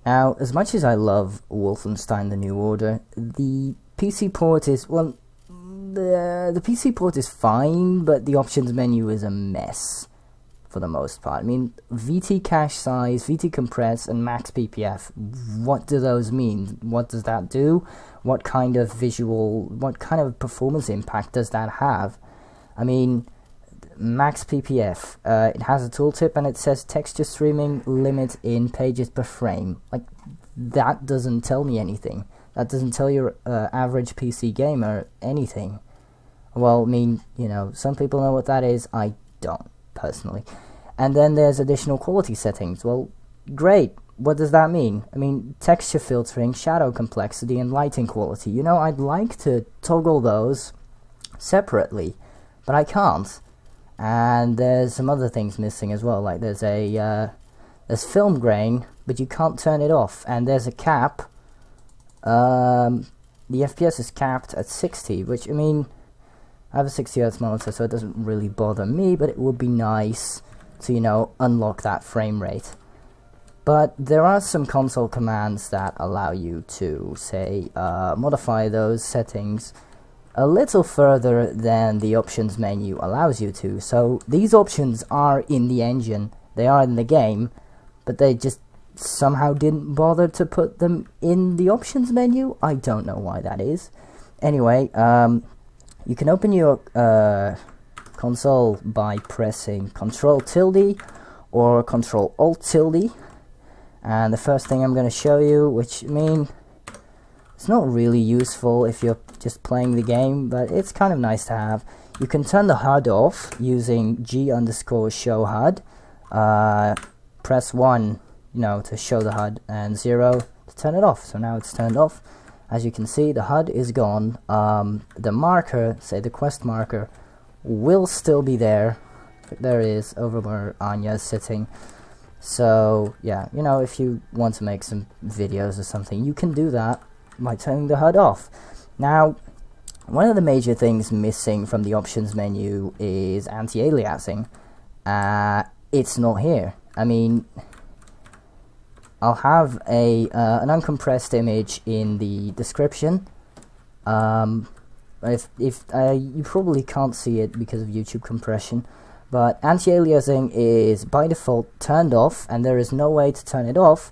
Now, as much as I love Wolfenstein: The New Order, the PC port is, well, the PC port is fine, but the options menu is a mess for the most part. I mean, VT cache size, VT compress, and max PPF. What do those mean? What does that do? What kind of performance impact does that have? I mean, max PPF, it has a tooltip and it says texture streaming limit in pages per frame. Like, that doesn't tell me anything. That doesn't tell your average PC gamer anything. Well, I mean, you know, some people know what that is. I don't, personally. And then there's additional quality settings. Well, great. What does that mean? I mean, texture filtering, shadow complexity, and lighting quality. You know, I'd like to toggle those separately, but I can't. And there's some other things missing as well. Like there's film grain, but you can't turn it off. And there's a cap. The FPS is capped at 60, which, I mean, I have a 60Hz monitor, so it doesn't really bother me, but it would be nice to, you know, unlock that frame rate. But there are some console commands that allow you to, say, modify those settings a little further than the options menu allows you to. So these options are in the engine, they are in the game, but they just somehow didn't bother to put them in the options menu. I don't know why that is. Anyway, you can open your console by pressing Ctrl-tilde or Ctrl-Alt-tilde. And the first thing I'm going to show you, which, I mean, it's not really useful if you're just playing the game, but it's kind of nice to have. You can turn the HUD off using G_show HUD. Press 1, you know, to show the HUD, and 0 to turn it off. So now it's turned off. As you can see, the HUD is gone. The marker, say the quest marker, will still be there. There it is, over where Anya is sitting. So yeah, you know, if you want to make some videos or something, you can do that by turning the HUD off. Now, one of the major things missing from the options menu is anti-aliasing. It's not here. I mean, I'll have an uncompressed image in the description. If you probably can't see it because of YouTube compression, but anti-aliasing is by default turned off, and there is no way to turn it off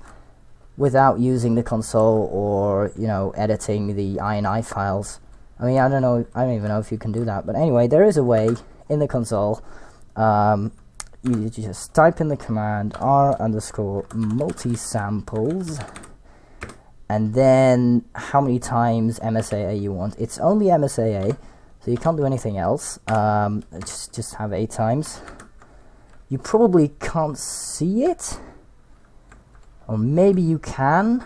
without using the console or, you know, editing the INI files. I mean, I don't even know if you can do that, but anyway, there is a way in the console. You just type in the command r_multisamples, and then how many times MSAA you want. It's only MSAA, so you can't do anything else. Just have 8 times. You probably can't see it, or maybe you can,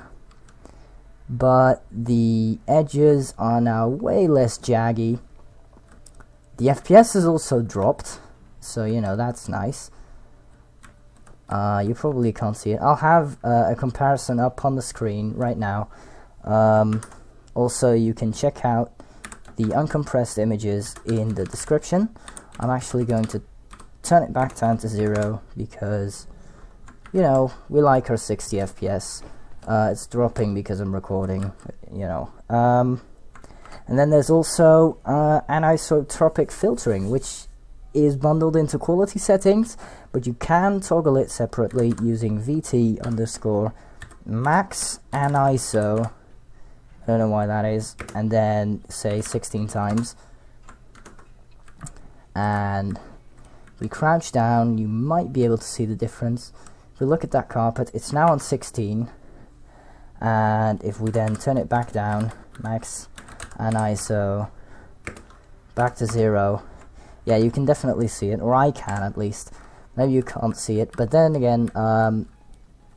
but the edges are now way less jaggy. The FPS is also dropped, so, you know, that's nice. You probably can't see it. I'll have a comparison up on the screen right now. Also, you can check out the uncompressed images in the description. I'm actually going to turn it back down to 0 because, you know, we like our 60 FPS. It's dropping because I'm recording, you know. And then there's also Anisotropic Filtering, which is bundled into quality settings, but you can toggle it separately using VT_max aniso. I don't know why that is, and then say 16 times. And we crouch down, you might be able to see the difference. If we look at that carpet, it's now on 16, and if we then turn it back down, max aniso, back to 0, yeah, you can definitely see it, or I can at least. Maybe you can't see it, but then again,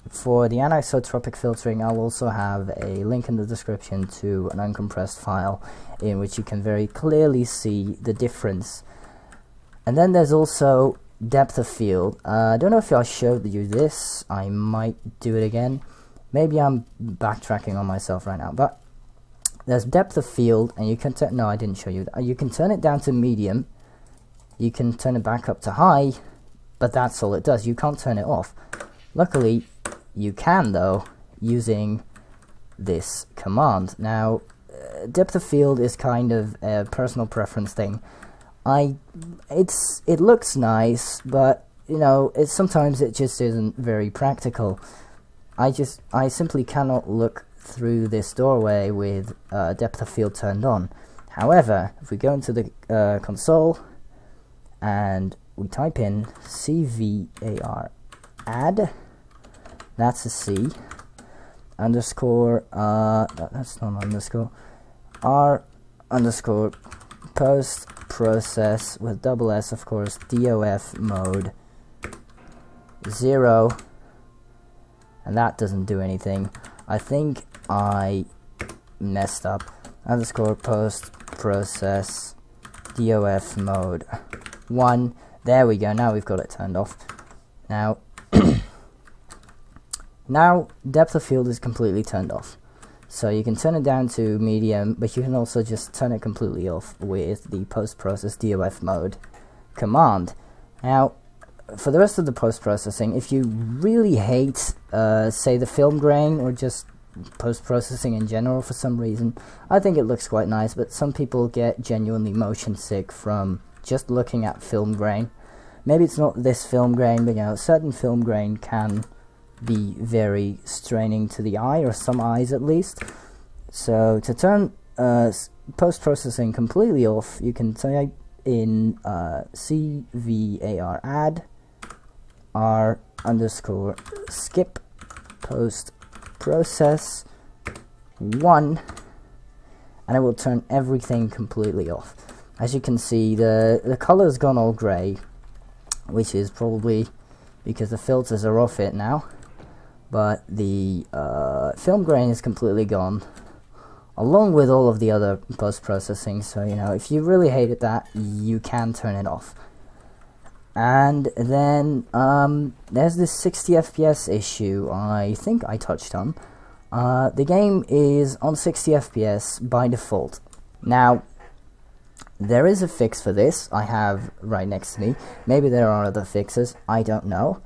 for the anisotropic filtering, I'll also have a link in the description to an uncompressed file in which you can very clearly see the difference. And then there's also depth of field. I don't know if I showed you this. I might do it again. Maybe I'm backtracking on myself right now, but there's depth of field, and you can turn. No, I didn't show you that. You can turn it down to medium. You can turn it back up to high, but that's all it does. You can't turn it off. Luckily, you can though. using this command. Now, depth of field is kind of a personal preference thing. It looks nice, but you know, sometimes it just isn't very practical. I simply cannot look through this doorway with depth of field turned on. However, if we go into the console and we type in cvaradd, that's a C, underscore, that's not underscore, R underscore post process with double S, of course, DOF mode 0, and that doesn't do anything. I think I messed up. Underscore post process DOF mode 1. There we go. Now we've got it turned off. Now, now depth of field is completely turned off. So you can turn it down to medium, but you can also just turn it completely off with the post process DOF mode command. Now, for the rest of the post processing, if you really hate, say, the film grain or just post-processing in general for some reason, I think it looks quite nice, but some people get genuinely motion sick from just looking at film grain. Maybe it's not this film grain, but you know, certain film grain can be very straining to the eye, or some eyes at least. So to turn post-processing completely off, you can type in cvaradd r underscore skip post process 1, and it will turn everything completely off. As you can see, the color's gone all grey, which is probably because the filters are off it now, but the film grain is completely gone, along with all of the other post-processing. So you know, if you really hated that, you can turn it off. And then there's this 60 FPS issue I think I touched on. The game is on 60 FPS by default. Now, there is a fix for this I have right next to me. Maybe there are other fixes, I don't know.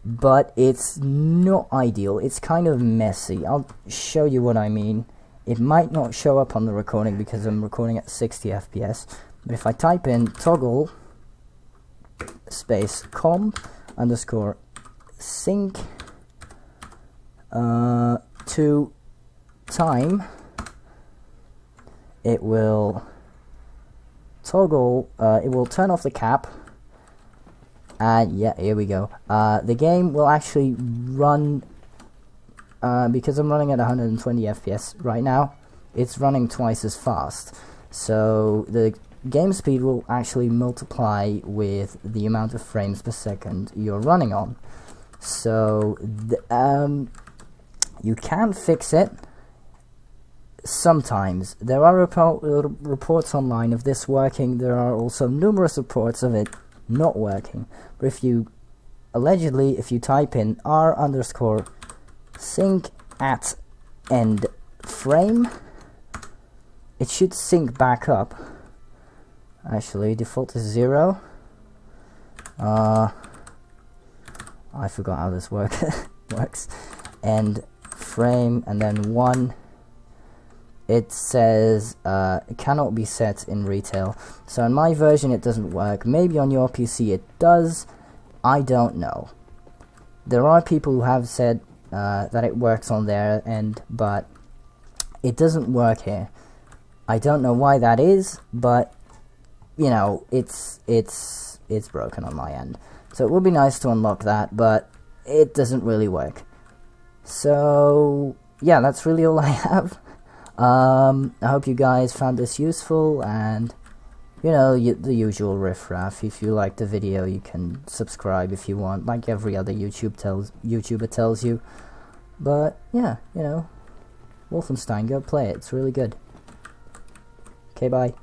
But it's not ideal, it's kind of messy. I'll show you what I mean. It might not show up on the recording because I'm recording at 60 FPS. But if I type in toggle space com underscore sync to time, it will toggle, it will turn off the cap, and yeah, here we go. The game will actually run, because I'm running at 120 FPS right now, it's running twice as fast, so the game speed will actually multiply with the amount of frames per second you're running on. So you can fix it sometimes. There are reports online of this working. There are also numerous reports of it not working. But if you type in r underscore sync at end frame, it should sync back up. Actually, default is 0. I forgot how this works. End frame and then 1. It says it cannot be set in retail. So in my version it doesn't work. Maybe on your PC it does. I don't know. There are people who have said that it works on their end, but it doesn't work here. I don't know why that is, but you know, it's broken on my end. So it would be nice to unlock that, but it doesn't really work. So yeah, that's really all I have. I hope you guys found this useful, and you know, the usual riffraff. If you like the video, you can subscribe if you want, like every other YouTuber tells you. But yeah, you know, Wolfenstein, go play it. It's really good. Okay, bye.